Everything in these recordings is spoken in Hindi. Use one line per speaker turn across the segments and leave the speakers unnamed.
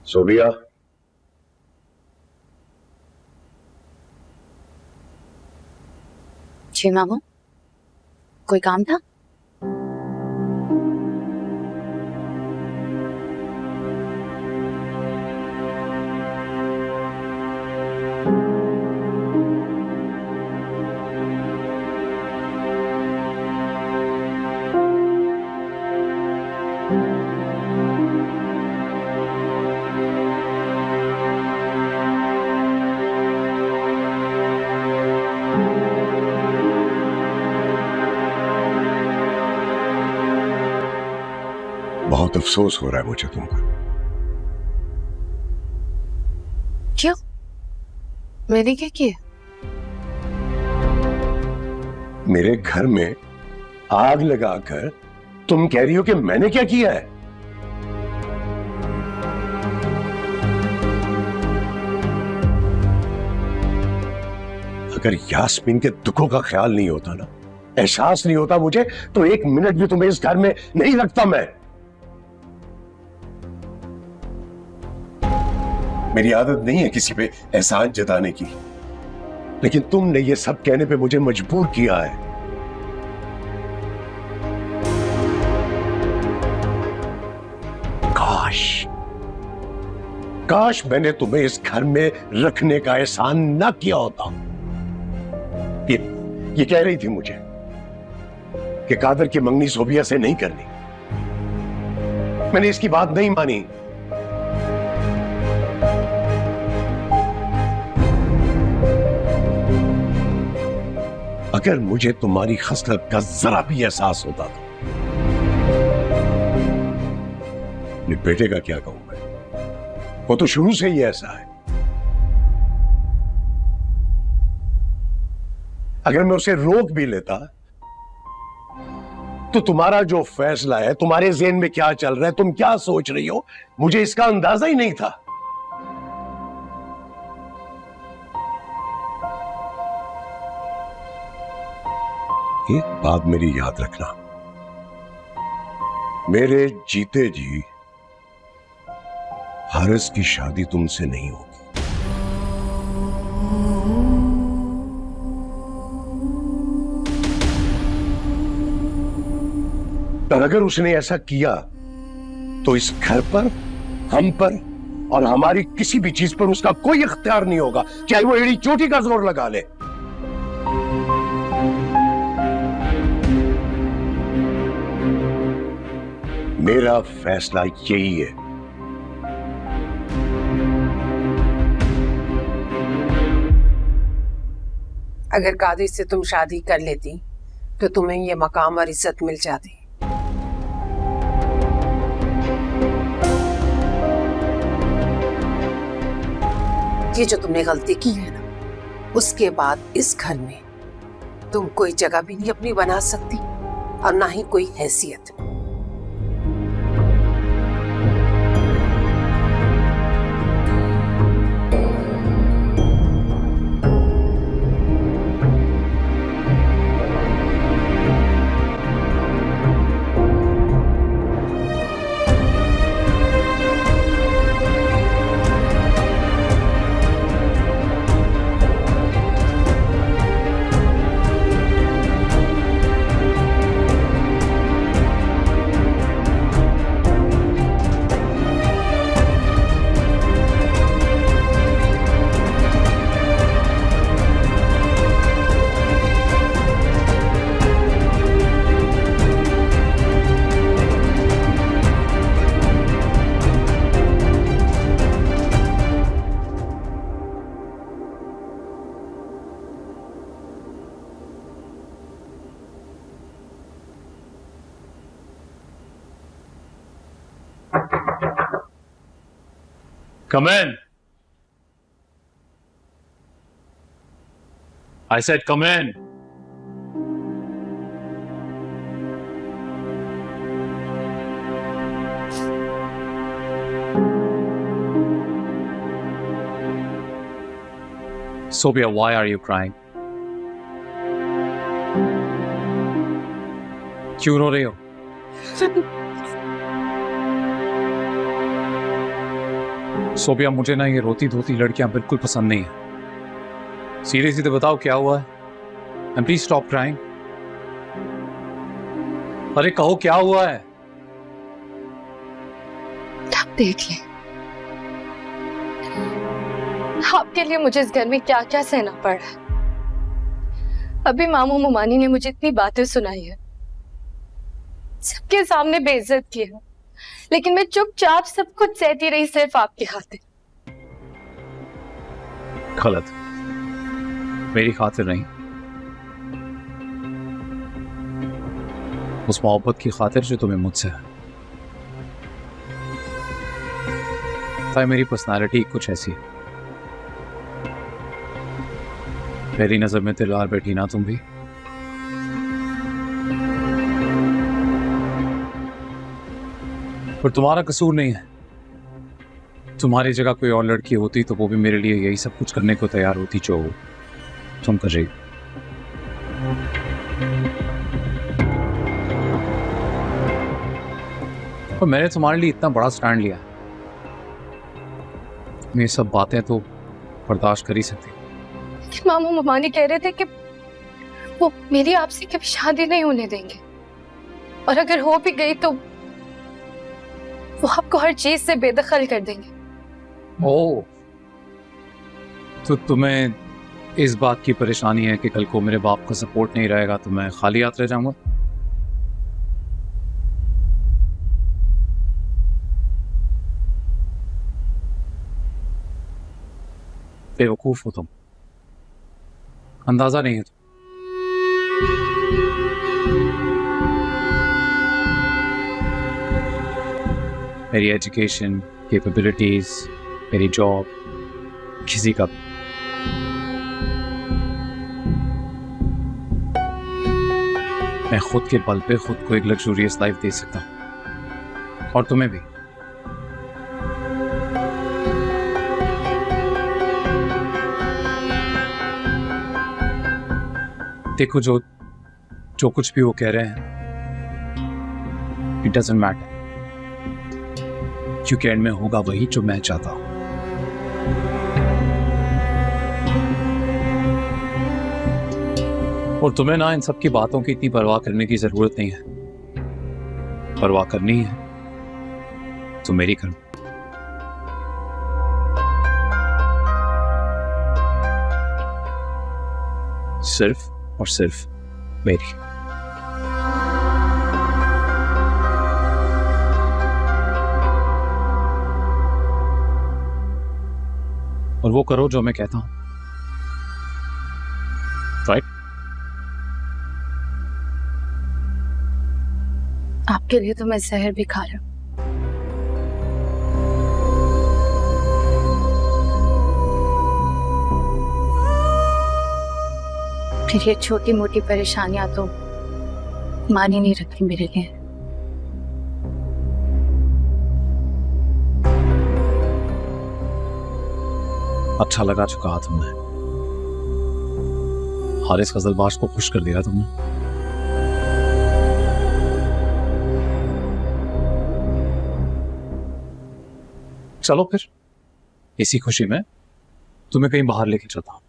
सोबिया,
जी मामू, कोई काम था?
बहुत अफसोस हो रहा है मुझे तुम पर।
क्यों? मैंने क्या किया?
मेरे घर में आग लगाकर तुम कह रही हो कि मैंने क्या किया है? अगर यास्मीन के दुखों का ख्याल नहीं होता ना, एहसास नहीं होता मुझे, तो एक मिनट भी तुम्हें इस घर में नहीं रखता मैं। मेरी आदत नहीं है किसी पे एहसान जताने की, लेकिन तुमने ये सब कहने पे मुझे मजबूर किया है। काश काश मैंने तुम्हें इस घर में रखने का एहसान ना किया होता। ये कह रही थी मुझे कि कादर की मंगनी सोबिया से नहीं करनी। मैंने इसकी बात नहीं मानी। अगर मुझे तुम्हारी खसलत का जरा भी एहसास होता तो अपने बेटे का क्या कहूं मैं? वो तो शुरू से ही ऐसा है। अगर मैं उसे रोक भी लेता तो तुम्हारा जो फैसला है, तुम्हारे ज़हन में क्या चल रहा है, तुम क्या सोच रही हो, मुझे इसका अंदाजा ही नहीं था। एक बात मेरी याद रखना, मेरे जीते जी हारिस की शादी तुमसे नहीं होगी। और अगर उसने ऐसा किया तो इस घर पर, हम पर और हमारी किसी भी चीज पर उसका कोई इख्तियार नहीं होगा, चाहे वो एड़ी चोटी का जोर लगा ले। मेरा फैसला यही है।
अगर कादिर से तुम शादी कर लेती तो तुम्हें ये मकाम और इज्जत मिल जाती। ये जो तुमने गलती की है ना, उसके बाद इस घर में तुम कोई जगह भी नहीं अपनी बना सकती और ना ही कोई हैसियत।
Come in. I said come in. Sophia, why are you crying? क्यों रो रही हो? सोबिया, मुझे ना ये रोती धोती लड़कियां बिल्कुल पसंद नहीं है। सीरियसली तो बताओ क्या हुआ है? And please stop crying. अरे कहो क्या हुआ है?
आप देख लें, आपके लिए मुझे इस घर में क्या क्या सहना पड़ा है। अभी मामू मुमानी ने मुझे इतनी बातें सुनाई है, सबके सामने बेइज्जत की है, लेकिन मैं चुपचाप सब कुछ सहती रही सिर्फ आपकी खातिर।
गलत, मेरी खातिर नहीं, उस मोहब्बत की खातिर जो तुम्हें मुझसे है। ताई मेरी पर्सनालिटी कुछ ऐसी है। मेरी नजर में तिलवार बैठी ना तुम भी। पर तुम्हारा कसूर नहीं है। तुम्हारी जगह कोई और लड़की होती तो वो भी मेरे लिए यही सब कुछ करने को तैयार होती जो तुम कर रही। और मैंने तुम्हारे लिए इतना बड़ा स्टैंड लिया, ये सब बातें तो बर्दाश्त कर ही सकती।
मामू मुमानी कह रहे थे कि वो मेरी आपसे कभी शादी नहीं होने देंगे, और अगर हो भी गई तो वो आपको हर चीज से बेदखल कर देंगे।
ओह, तो तुम्हें इस बात की परेशानी है कि कल को मेरे बाप का सपोर्ट नहीं रहेगा तो मैं खाली हाथ रह जाऊंगा? बेवकूफ हो तुम, अंदाजा नहीं है तुम। मेरी एजुकेशन, कैपेबिलिटीज, मेरी जॉब किसी का मैं खुद के बल पे खुद को एक लग्जूरियस लाइफ दे सकता हूं, और तुम्हें भी। देखो, जो कुछ भी वो कह रहे हैं, इट डजंट मैटर, क्योंकि एंड में होगा वही जो मैं चाहता हूं। और तुम्हें ना इन सब की बातों की इतनी परवाह करने की जरूरत नहीं है। परवाह करनी है तो मेरी करो। सिर्फ और सिर्फ मेरी। और वो करो जो मैं कहता हूं, राइट?
आपके लिए तो मैं जहर भी खा रहा हूं। फिर ये छोटी मोटी परेशानियां तो मानी नहीं रखती मेरे लिए।
अच्छा लगा जो कहा तुमने। हारिस गजलबाज को खुश कर दिया तुमने। चलो फिर इसी खुशी में तुम्हें कहीं बाहर लेके चलता हूं।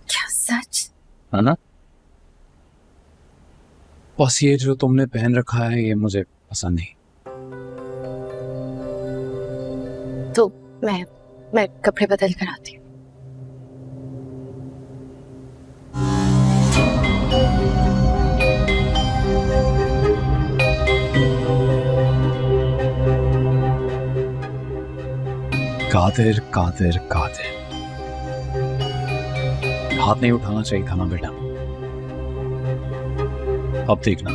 क्या सच?
है ना? बस ये जो तुमने पहन रखा है ये मुझे पसंद नहीं।
तो मैं कपड़े बदल कर आती हूँ।
कादिर कादिर कादिर, हाथ नहीं उठाना चाहिए था ना बेटा। अब देखना,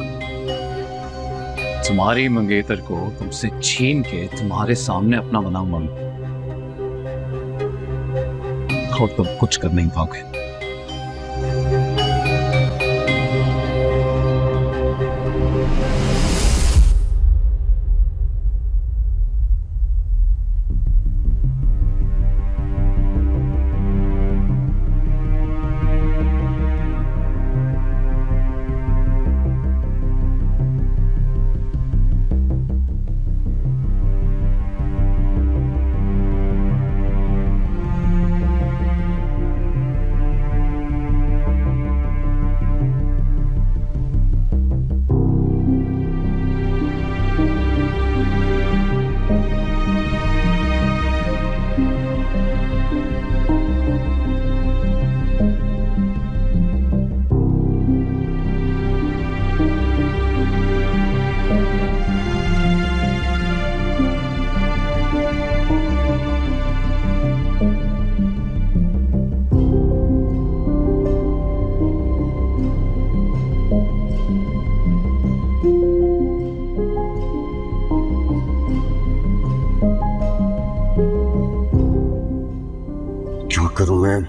तुम्हारी मंगेतर को तुमसे छीन के तुम्हारे सामने अपना बनाऊंगा मैं, और तुम कुछ कर नहीं पाओगे।
करूं मैं?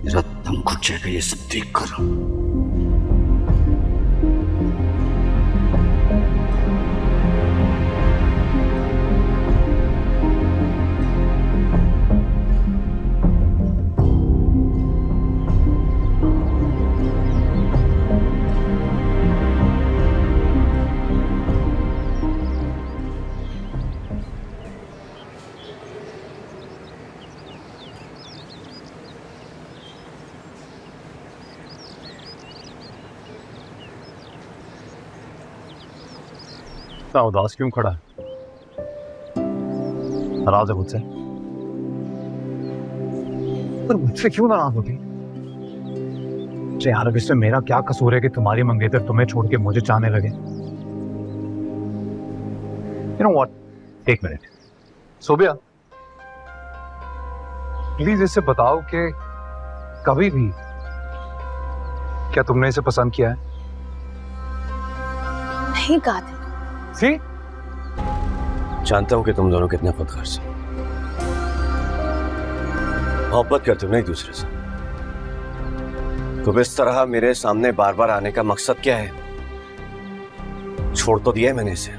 मेरा दम घुट जाएगा ये सब देख कर।
इतना उदास क्यों खड़ा है? नाराज है मुझसे? पर मुझसे क्यों नाराज होती? यार अब इसमें मेरा क्या कसूर है कि तुम्हारी मंगेतर तुम्हें छोड़ के मुझे चाहने लगे? You know what? एक मिनट, सोबिया, प्लीज इससे बताओ कि कभी भी क्या तुमने इसे पसंद किया है?
नहीं कहा।
सी?
जानता हूं कि तुम दोनों कितने खुदगर्ज हो, मोहब्बत करते हो ना एक दूसरे से। तुम इस तरह मेरे सामने बार बार आने का मकसद क्या है? छोड़ तो दिया है मैंने इसे।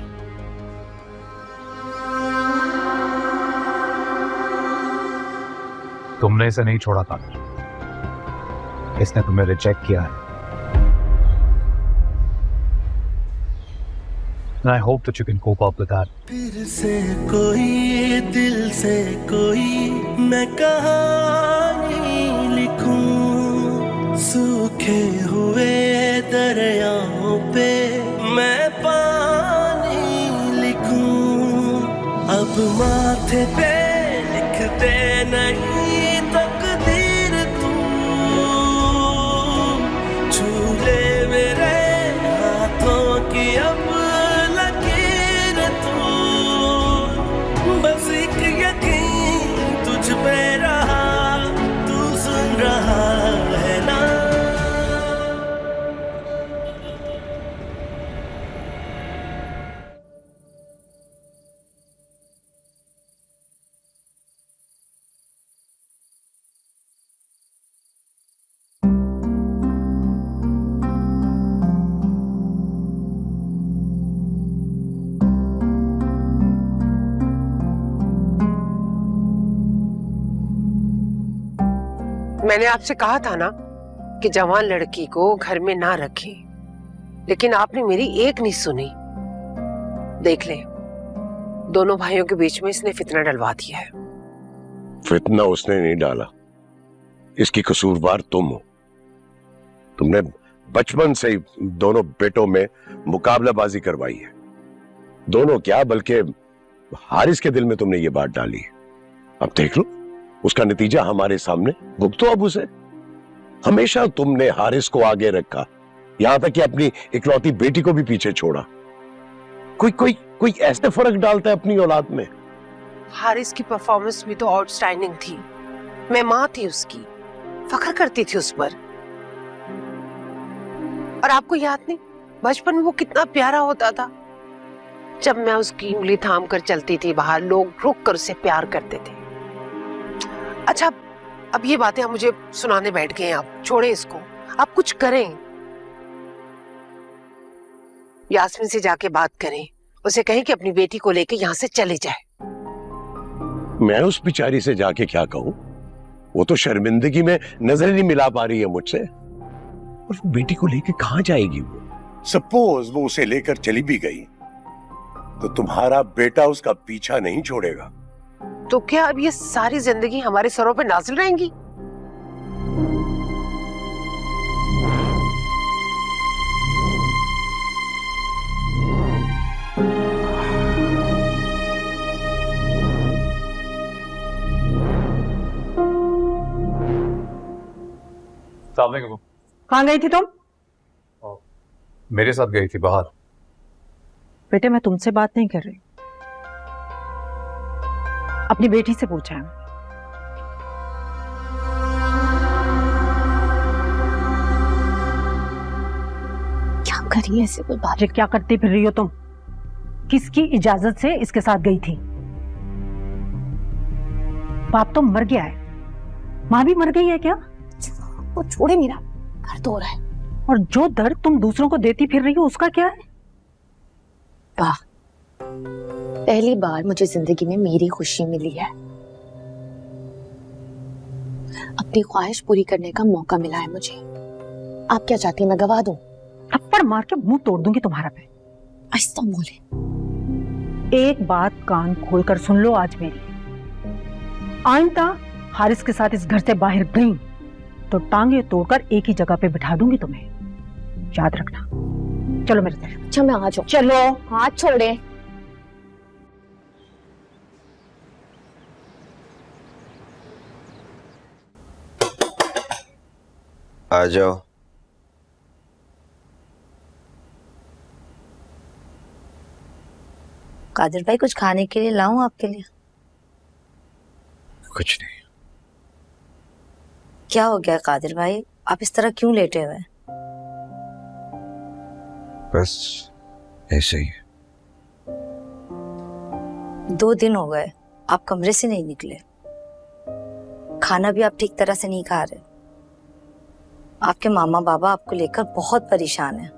तुमने इसे नहीं छोड़ा था, इसने तुम्हें रिजेक्ट किया है। And I hope that you can cope up with that.
फिर से कोई दिल से कोई मैं कहानी लिखूं, सूखे हुए दरियाओं पे मैं पानी लिखूं। अब माथे पे लिख दे नहीं तकदीर तू, झूले मेरे हाथों की अब बस एक यकीन तुझ पे रहा, तू सुन रहा है ना?
मैंने आपसे कहा था ना कि जवान लड़की को घर में ना रखें, लेकिन आपने मेरी एक नहीं सुनी। देख ले, दोनों भाइयों के बीच में इसने फितना डलवा दिया है।
फितना उसने नहीं डाला, इसकी कसूरवार तुम हो। तुमने बचपन से ही दोनों बेटों में मुकाबलाबाजी करवाई है। दोनों क्या, बल्कि हारिस के दिल में तुमने ये बात डाली है। अब देख लो, उसका नतीजा हमारे सामने। भुगतो अब उसे। हमेशा तुमने हारिस को आगे रखा, यहां तक कि अपनी इकलौती बेटी को भी पीछे छोड़ा। कोई कोई कोई ऐसे फर्क डालता है अपनी औलाद में?
हारिस की परफॉर्मेंस भी तो आउटस्टैंडिंग थी। मैं माँ थी उसकी, फख्र करती थी उस पर। और आपको याद नहीं, बचपन में वो कितना प्यारा होता था। जब मैं उसकी उंगली थाम कर चलती थी बाहर, लोग रुक कर उससे प्यार करते थे। अच्छा, अब ये बातें आप मुझे सुनाने बैठ गए हैं। आप छोड़े इसको, आप कुछ करें। यास्मीन से जाके बात करें, उसे कहें कि अपनी बेटी को लेकर यहाँ से चले जाए।
मैं उस बेचारी से जाके क्या कहूं? वो तो शर्मिंदगी में नजर नहीं मिला पा रही है मुझसे। और वो बेटी को लेकर कहां जाएगी? वो सपोज वो उसे लेकर चली भी गई तो तुम्हारा बेटा उसका पीछा नहीं छोड़ेगा।
तो क्या अब ये सारी जिंदगी हमारे सरों पे नाज़िल रहेंगी?
कहाँ गई थी तुम?
मेरे साथ गई थी बाहर।
बेटे, मैं तुमसे बात नहीं कर रही, अपनी बेटी से पूछा है।
क्या करी है ऐसे कोई बात?
ये क्या करती फिर रही हो तुम? किसकी इजाजत से इसके साथ गई थी? बाप तो मर गया है, माँ भी मर गई है क्या?
वो छोड़े, मेरा दर्द हो रहा है।
और जो दर्द तुम दूसरों को देती फिर रही हो उसका क्या है?
वाह, पहली बार मुझे जिंदगी में मेरी खुशी मिली है। अपनी ख्वाहिश पूरी करने का मौका मिला है मुझे। आप क्या चाहती हैं, मैं गवा दूं?
थप्पड़ मार के मुंह तोड़ दूंगी तुम्हारा पे।
आहिस्ता बोले।
एक बात कान खोलकर सुन लो आज मेरी। आइंदा हारिस के साथ इस घर से बाहर गई तो टांगे तोड़कर एक ही जगह पे बिठा दूंगी तुम्हें, याद रखना। चलो मेरे साथ।
अच्छा मैं आ जाऊं?
चलो।
हाथ छोड़े।
आ जाओ।
कादिर भाई, कुछ खाने के लिए लाऊं आपके लिए?
कुछ नहीं।
क्या हो गया कादिर भाई, आप इस तरह क्यों लेटे हुए हैं?
बस ऐसे ही।
2 दिन हो गए आप कमरे से नहीं निकले, खाना भी आप ठीक तरह से नहीं खा रहे। आपके मामा बाबा आपको लेकर बहुत परेशान हैं।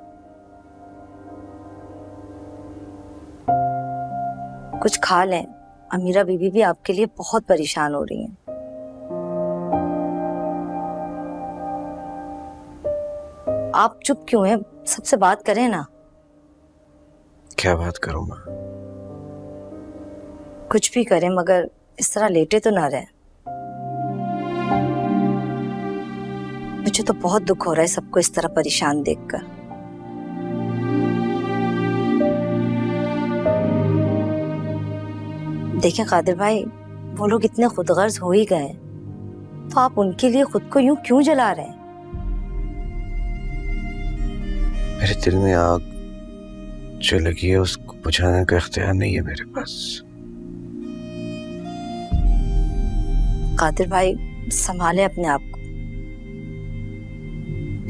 कुछ खा लें, अमीरा बीबी भी आपके लिए बहुत परेशान हो रही हैं। आप चुप क्यों हैं? सबसे बात करें ना।
क्या बात करूं मैं?
कुछ भी करें मगर इस तरह लेटे तो ना रहें। मुझे तो बहुत दुख हो रहा है सबको इस तरह परेशान देखकर। देखें कादिर भाई, वो लोग इतने खुदगर्ज हो ही गए, तो आप उनके लिए खुद को यूं क्यों जला रहे हैं?
मेरे दिल में आग जो लगी है उसको बुझाने का इख्तियार नहीं है मेरे पास।
कादिर भाई, संभाले अपने आप को।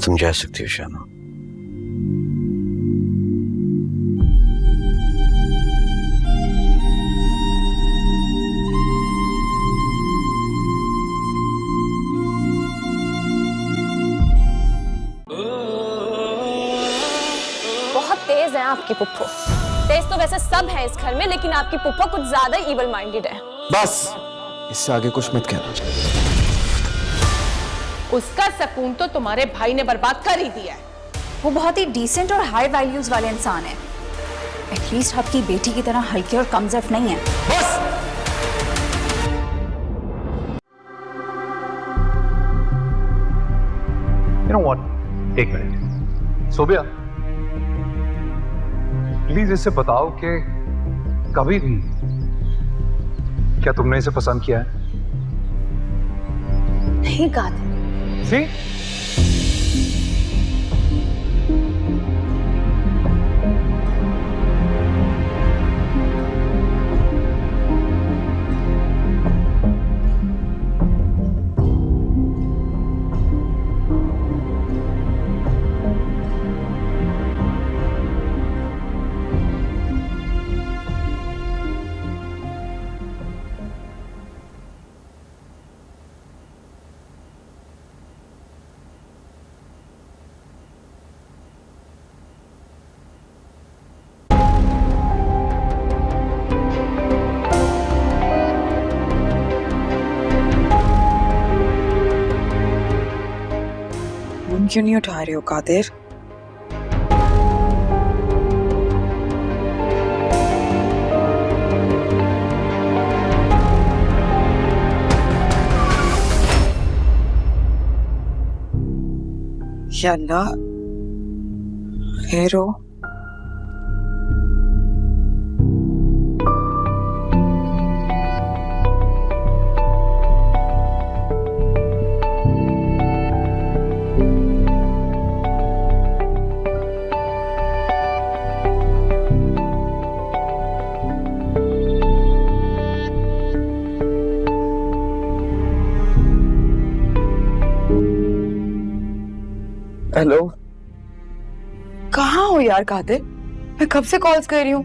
तुम जा सकती हो शाना।
बहुत तेज है आपकी पुप्पो। तेज तो वैसे सब है इस घर में, लेकिन आपकी पुप्पो कुछ ज्यादा इविल माइंडेड है।
बस, इससे आगे कुछ मत कहना।
उसका सुकून तो तुम्हारे भाई ने बर्बाद कर ही दिया है।
वो बहुत ही डिसेंट और हाई वैल्यूज वाले इंसान है। एटलीस्ट आपकी बेटी की तरह हल्के और कमजोर नहीं है।
बस।
You know what? एक मिनट। सोबिया, प्लीज इसे बताओ कि कभी भी क्या तुमने इसे पसंद किया है?
नहीं कादिर।
जी?
क्यों नहीं उठा रहे हो कादिर? या अल्लाह, खैर हो?
हेलो,
कहाँ हो यार कादिर? मैं कब से कॉल्स कर रही हूँ।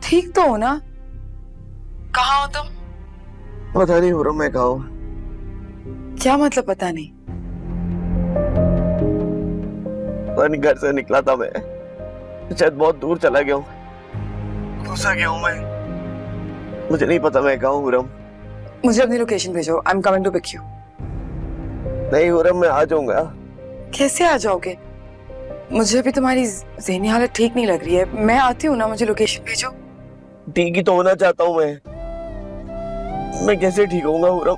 ठीक तो हो ना? कहाँ हो तुम?
पता नहीं हो रहा मैं कहाँ हूँ।
क्या मतलब पता नहीं?
घर से निकला था मैं, शायद बहुत दूर चला गया हूँ, घुसा गया हूँ मैं, मुझे नहीं पता मैं कहाँ हूँ हुरम।
मुझे अपनी लोकेशन भेजो, I am coming to pick you.
नहीं हुरम, मैं आ जाऊंगा।
कैसे आ जाओगे? मुझे अभी तुम्हारी ज़हनी हालत ठीक नहीं लग रही है, मैं आती हूँ ना, मुझे लोकेशन भेजो।
ठीक ही तो होना चाहता हूँ मैं कैसे ठीक होऊंगा हुरम?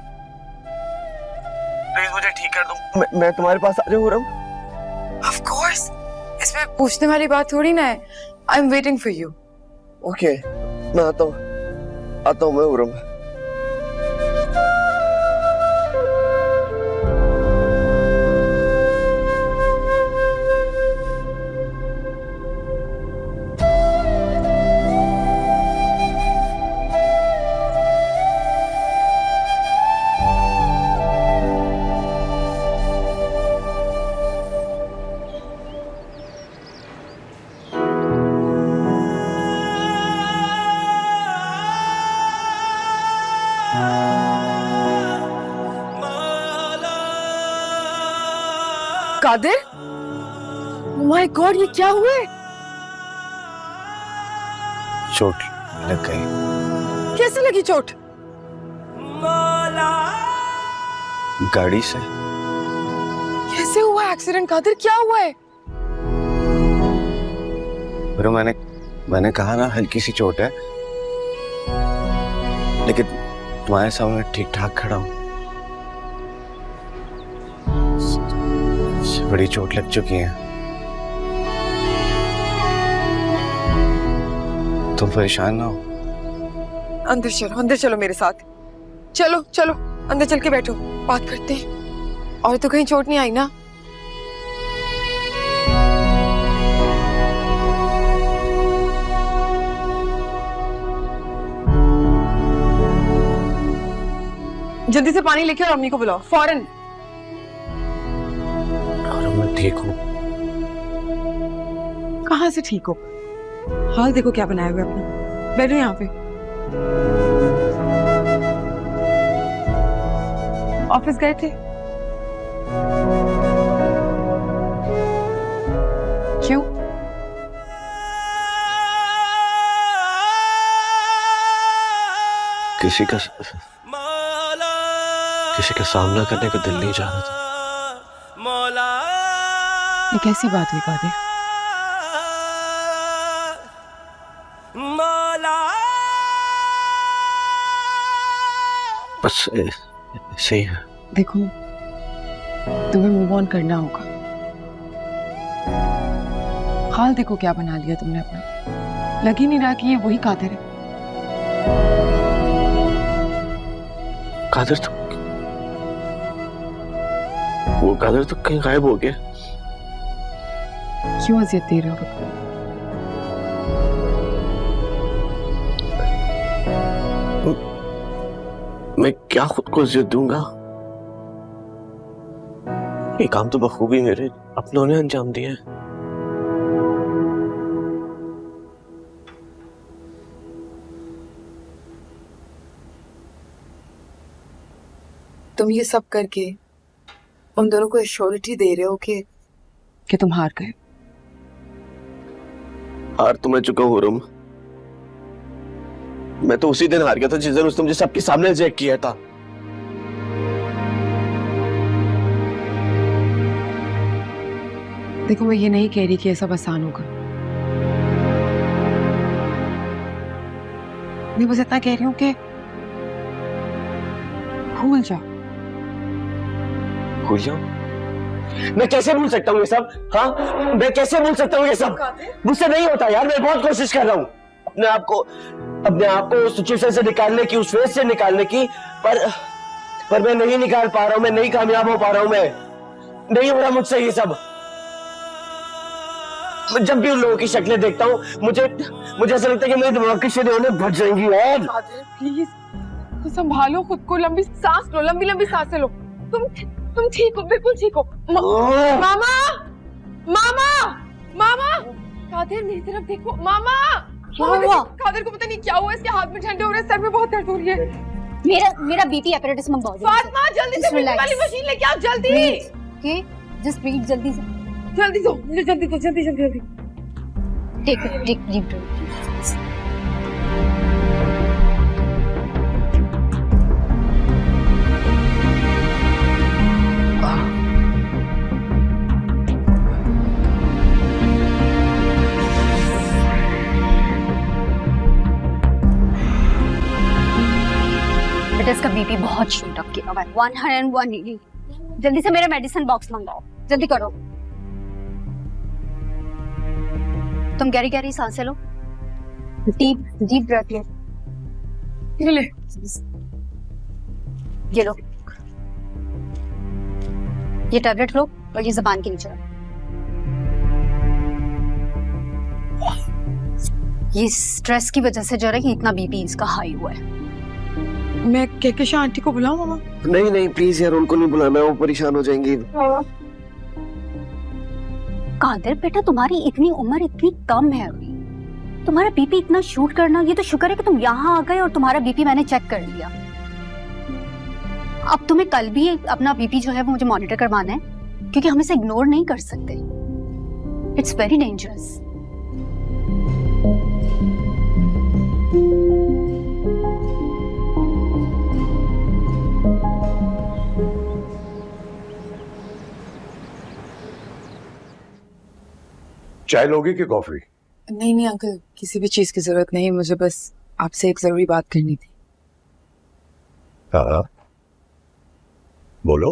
प्लीज मुझे ठीक कर दो, मैं तुम्हारे पास आ जाऊँ हुरम?
ऑफ कोर्स, इसमें पूछने वाली बात थोड़ी ना है। I am waiting for you.
Okay, मैं आता हूँ मैं हुरम।
कादिर, ओह माय गॉड, ये क्या हुआ है?
चोट लग गई।
कैसे लगी चोट?
गाड़ी से।
कैसे हुआ एक्सीडेंट कादिर, क्या हुआ है?
ब्रो, मैंने कहा ना हल्की सी चोट है, लेकिन तुम्हारे सामने ठीक ठाक खड़ा हूँ। बड़ी चोट लग चुकी है, तुम परेशान ना हो।
अंदर चलो मेरे साथ। चलो चलो अंदर चल के बैठो, बात करते हैं। और तो कहीं चोट नहीं आई ना? जल्दी से पानी लेके और अम्मी को बुलाओ फौरन।
मैं ठीक हूँ।
कहाँ से ठीक हो? हाल देखो क्या बनाया हुआ है अपना। बैठो यहाँ पे। ऑफिस गए थे? क्यों?
किसी का सामना करने को दिल नहीं चाह रहा था।
ये कैसी बात हुई कादिर?
बस ऐसे ही है।
देखो, तुम्हें मूव ऑन करना होगा। हाल देखो क्या बना लिया तुमने अपना। लग ही नहीं रहा कि ये वही कादिर है।
कादिर तो कहीं गायब हो गया।
क्यों अजियत दे रहे हो?
मैं क्या खुद को अजियत दूंगा? ये काम तो बखूबी मेरे अपनों ने अंजाम दिया है।
तुम ये सब करके उन दोनों को एश्योरिटी दे रहे हो कि तुम हार गए।
हार तो मैं चुका हूँ रुम। मैं तो उसी दिन हार गया था जिस दिन उसने मुझे सबके सामने रिजेक्ट किया था।
देखो, मैं ये नहीं कह रही कि ये सब आसान होगा। मैं बस इतना कह रही हूँ कि भूल जाओ।
भूल जाओ? मैं कैसे भूल सकता हूँ ये सब? हाँ, मैं कैसे भूल सकता हूँ ये सब? मुझसे नहीं होता यार। मैं बहुत कोशिश कर रहा हूँ अपने आप को उस सिचुएशन से निकालने की, उस फेज से निकालने की, पर मैं नहीं निकाल पा रहा हूँ। मैं नहीं कामयाब हो पा रहा हूँ। मैं नहीं हो रहा मुझसे ये सब। जब भी उन लोगों की शक्लें देखता हूँ मुझे ऐसा लगता है कि मेरे दिमाग की शिराएं फट जाएंगी यार।
प्लीज संभालो खुद को। लंबी सांस लो, लंबी लंबी सांसें लो। तुम ठीक हो, बिल्कुल ठीक हो। मामा, मामा, मामा, कादिर मेरी तरफ देखो। मामा, कादिर को पता नहीं क्या हुआ, इसके हाथ में ठंडे हो रहे हैं, सर में बहुत दर्द हो रही है।
मेरा बीपी एपरेटस में बहुत
फातिमा जल्दी से बीपी वाली मशीन लेके आओ जल्दी।
ओके जस्ट ब्रीथ जल्दी से
जल्दी।
Take deep breath. बेटा इसका बीपी बहुत शूट अप किया हुआ है 101 जल्दी से मेरा मेडिसिन बॉक्स मंगाओ जल्दी करो। तुम गहरी गहरी सांसें लो डीप ब्रेथ लो ये लो ये टैबलेट लो और ये ज़बान के नीचे रखो। ये स्ट्रेस की वजह से जो है कि इतना बीपी इसका हाई हुआ है।
मैं कहकेशा आंटी को बुलाऊं मामा?
नहीं प्लीज यार, उनको नहीं बुलाना, वो परेशान हो जाएंगी।
कादिर बेटा तुम्हारी इतनी उम्र इतनी कम है अभी, तुम्हारा बीपी इतना शूट करना, ये तो शुक्र है कि तुम यहाँ आ गए और तुम्हारा बीपी मैंने चेक कर लिया। अब तुम्हें कल भी अपना बीपी जो है वो मुझे मॉनिटर करवाना है क्योंकि हम इसे इग्नोर नहीं कर सकते। It's very dangerous.
चाय लोगी कि कॉफी?
नहीं अंकल, किसी भी चीज की जरूरत नहीं, मुझे बस आपसे एक जरूरी बात करनी थी।
हाँ बोलो।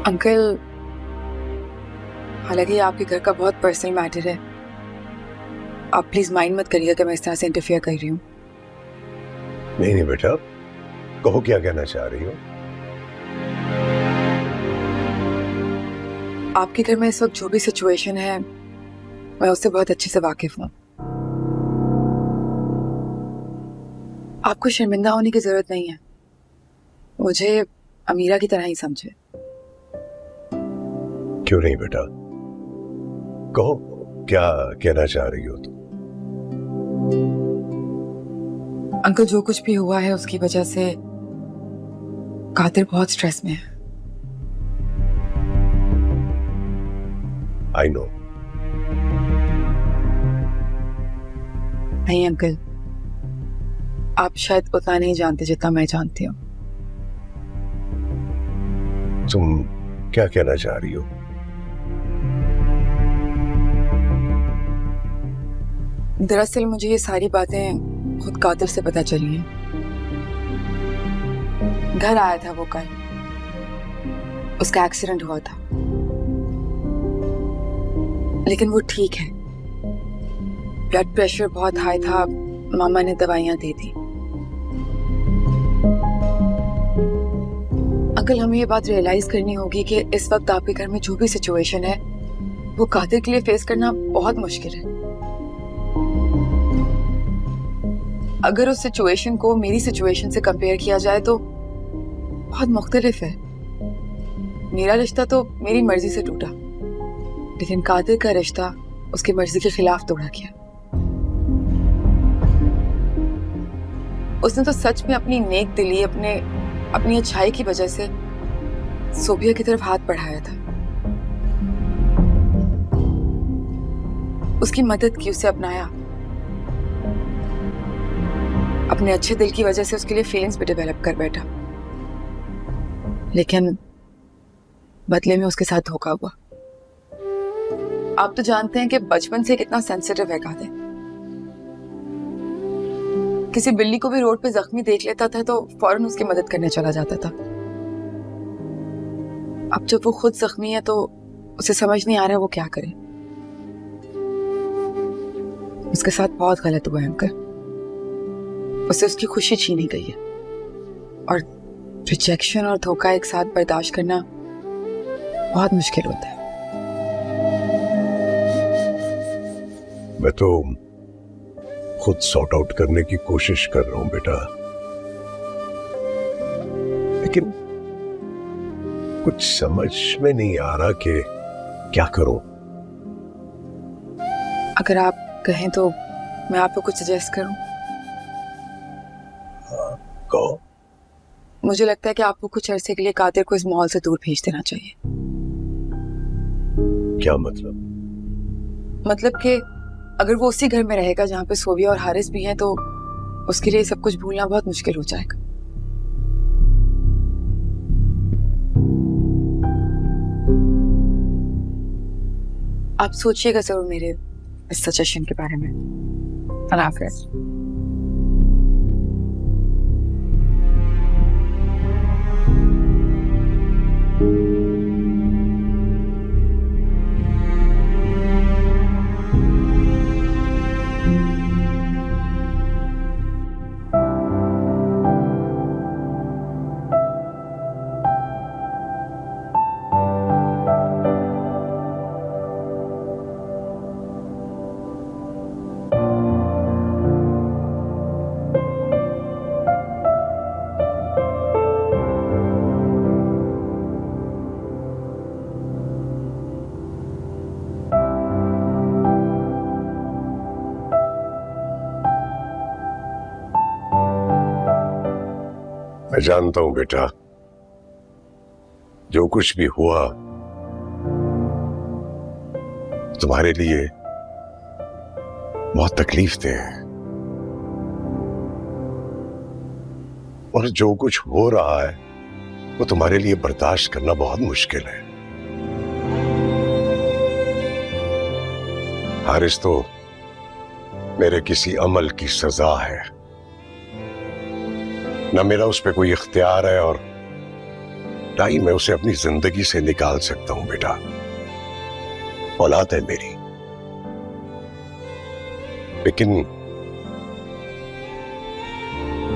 अंकल, हालांकि आपके घर का बहुत पर्सनल मैटर है, आप प्लीज माइंड मत करिएगा कि मैं इस तरह से इंटरफेयर कर रही हूँ।
नहीं बेटा, कहो क्या कहना चाह रही हो?
आपके घर में इस वक्त जो भी सिचुएशन है मैं उससे बहुत अच्छे से वाकिफ हूँ। आपको शर्मिंदा होने की जरूरत नहीं है, मुझे अमीरा की तरह ही समझे।
क्यों नहीं बेटा, कहो क्या कहना चाह रही हो तुम?
अंकल, जो कुछ भी हुआ है उसकी वजह से कादिर बहुत स्ट्रेस में है।
I know.
नहीं अंकल, आप शायद उतना नहीं जानते जितना मैं जानती हूँ।
तुम क्या कहना चाह रही हो?
दरअसल मुझे ये सारी बातें खुद कादिर से पता चली हैं। घर आया था वो कल, उसका एक्सीडेंट हुआ था, लेकिन वो ठीक है। ब्लड प्रेशर बहुत हाई था, मामा ने दवाइयां दे दी। अंकल, हमें ये बात रियलाइज करनी होगी कि इस वक्त आपके घर में जो भी सिचुएशन है वो कादिर के लिए फेस करना बहुत मुश्किल है। अगर उस सिचुएशन को मेरी सिचुएशन से कंपेयर किया जाए तो बहुत मुख्तलिफ है। मेरा रिश्ता तो मेरी मर्जी से टूटा, लेकिन कादिर का रिश्ता उसकी मर्जी के खिलाफ तोड़ा गया। उसने तो सच में अपनी नेक दिली, अपनी अच्छाई की वजह से सोबिया की तरफ हाथ बढ़ाया था, उसकी मदद की, उसे अपनाया। अपने अच्छे दिल की वजह से उसके लिए फीलिंग्स भी डेवलप कर बैठा, लेकिन बदले में उसके साथ धोखा हुआ। आप तो जानते हैं कि बचपन से कितना सेंसिटिव है कादिर। किसी बिल्ली को भी रोड पे जख्मी देख लेता था तो फौरन उसकी मदद करने चला जाता था। अब जब वो खुद जख्मी है तो उसे समझ नहीं आ रहा है वो क्या करे। उसके साथ बहुत गलत हुआ है अंकल, उससे उसकी खुशी छीनी गई है, और रिजेक्शन और धोखा एक साथ बर्दाश्त करना बहुत मुश्किल होता है।
मैं तो खुद सॉर्ट आउट करने की कोशिश कर रहा हूं बेटा, लेकिन कुछ समझ में नहीं आ रहा कि क्या करूं।
अगर आप कहें तो मैं आपको कुछ सजेस्ट करूं। मुझे लगता है कि आपको कुछ अरसे के लिए कादिर को इस मॉल से दूर भेज देना चाहिए।
क्या मतलब?
मतलब कि अगर वो उसी घर में रहेगा जहाँ पे सोविया और हारिस भी हैं, तो उसके लिए सब कुछ भूलना बहुत मुश्किल हो जाएगा। आप सोचिएगा जरूर मेरे इस सजेशन के बारे में। अल्लाह हाफ़िज़।
मैं जानता हूं बेटा, जो कुछ भी हुआ तुम्हारे लिए बहुत तकलीफ दे है, और जो कुछ हो रहा है वो तुम्हारे लिए बर्दाश्त करना बहुत मुश्किल है। हारिस तो मेरे किसी अमल की सजा है, ना मेरा उस पर कोई इख्तियार है और ना ही मैं उसे अपनी जिंदगी से निकाल सकता हूं बेटा। औलाद है मेरी, लेकिन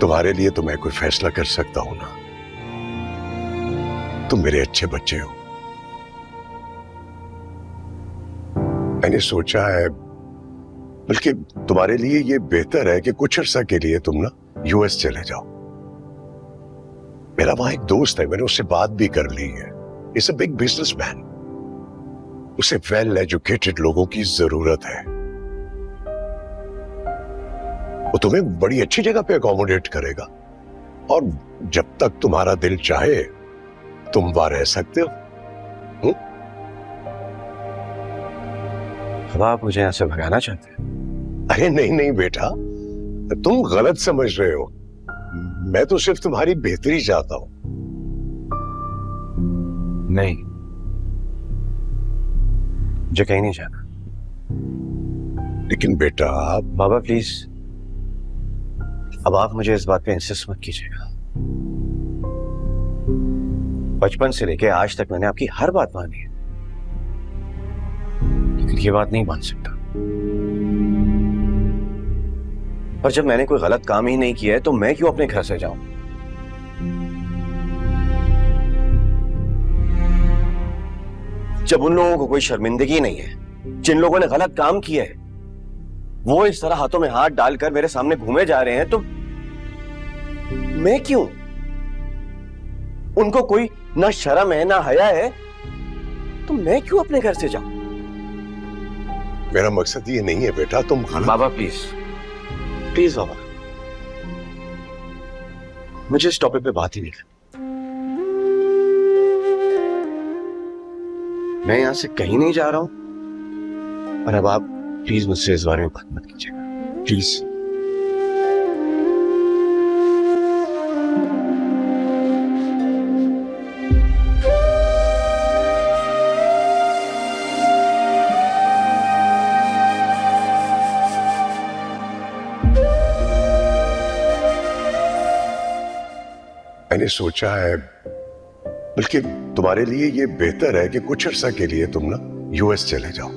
तुम्हारे लिए तो मैं कोई फैसला कर सकता हूं ना। तुम मेरे अच्छे बच्चे हो। मैंने सोचा है, बल्कि तुम्हारे लिए ये बेहतर है कि कुछ अर्सा के लिए तुम ना यूएस चले जाओ। मेरा वहां एक दोस्त है, मैंने उससे बात भी कर ली है। It's a big businessman. उसे वेल एजुकेटेड लोगों की जरूरत है। वो तुम्हें बड़ी अच्छी जगह पे अकोमोडेट करेगा, और जब तक तुम्हारा दिल चाहे तुम वहां रह सकते हो।
अब आप मुझे यहां से भगाना चाहते हैं?
अरे नहीं नहीं बेटा, तुम गलत समझ रहे हो। मैं तो सिर्फ तुम्हारी बेहतरी चाहता हूं।
नहीं, मुझे कहीं नहीं जाना।
लेकिन बेटा
बाबा प्लीज, अब आप मुझे इस बात पे इंसिस्ट मत कीजिएगा। बचपन से लेके आज तक मैंने आपकी हर बात मानी है, लेकिन ये बात नहीं मान सकता। और जब मैंने कोई गलत काम ही नहीं किया है तो मैं क्यों अपने घर से जाऊं? जब उन लोगों को कोई शर्मिंदगी नहीं है, जिन लोगों ने गलत काम किया है, वो इस तरह हाथों में हाथ डालकर मेरे सामने घूमे जा रहे हैं, तो मैं क्यों? उनको कोई ना शर्म है ना हया है, तो मैं क्यों अपने घर से जाऊं?
मेरा मकसद ये नहीं है बेटा, तुम
बाबा प्लीज प्लीज बाबा, मुझे इस टॉपिक पे बात ही नहीं करनी। मैं यहां से कहीं नहीं जा रहा हूं, और अब आप प्लीज मुझसे इस बारे में बात मत कीजिएगा, प्लीज।
मैंने सोचा है, बल्कि तुम्हारे लिए ये बेहतर है कि कुछ अर्सा के लिए तुम ना यूएस चले जाओ।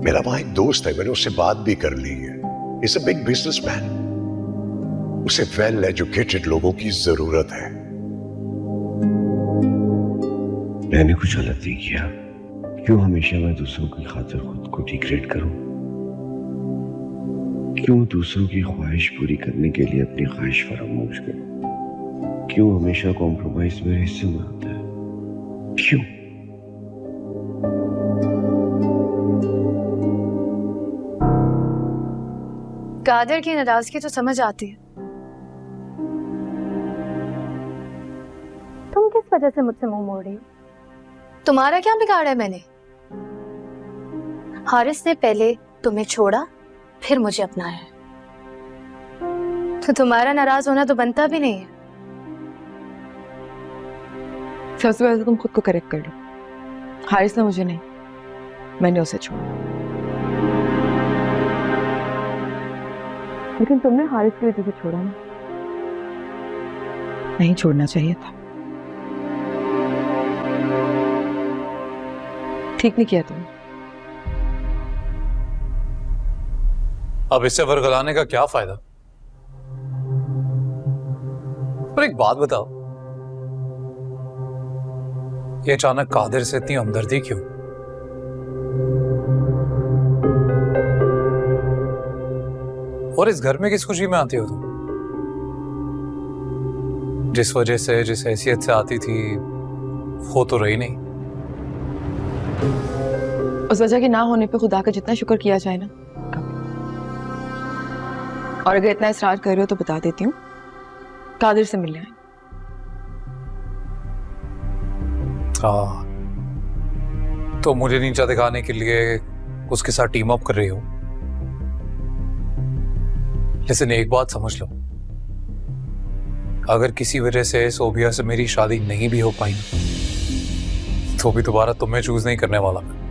मेरा वहां एक दोस्त है, मैंने उससे बात भी कर ली है। It's a big businessman. उसे वेल एजुकेटेड लोगों की जरूरत है।
मैंने कुछ गलत नहीं किया, क्यों हमेशा मैं दूसरों की खातिर खुद को डिग्रेड करूं? क्यों दूसरों की ख्वाहिश पूरी करने के लिए अपनी ख्वाहिश फरामोश करूं? क्यों हमेशा कॉम्प्रोमाइज मेरे हिस्से में आता है? क्यों?
कादर की नाराजगी तो समझ आती है, वजह से मुझसे मुंह मोड़ रही हो? तुम्हारा क्या बिगाड़ा है मैंने? हारिस ने पहले तुम्हें छोड़ा, फिर मुझे अपनाया, तो तुम्हारा नाराज होना तो बनता भी नहीं है।
सबसे पहले तो तुम खुद को करेक्ट कर लो। हारिस ने मुझे नहीं, मैंने उसे छोड़ा। लेकिन तुमने हारिस की वजह से छोड़ा ना, नहीं छोड़ना चाहिए था। ठीक नहीं किया तुमने।
अब इससे वर्गलाने का क्या फायदा? पर एक बात बताओ, ये अचानक कादिर से इतनी हमदर्दी क्यों? और इस घर में किस खुशी में आती हो तुम? जिस वजह से, जिस हैसियत से आती थी, वो तो रही नहीं।
उस वजह के ना होने पे खुदा का जितना शुक्र किया जाए ना। और अगर इतना इसरार कर रहे हो तो बता देती हूँ, कादिर से मिलने आए।
हाँ, तो मुझे नीचा दिखाने के लिए उसके साथ टीम अप कर रही हो। लेकिन एक बात समझ लो, अगर किसी वजह से सोबिया से मेरी शादी नहीं भी हो पाई तो भी दोबारा तुम्हें चूज नहीं करने वाला मैं।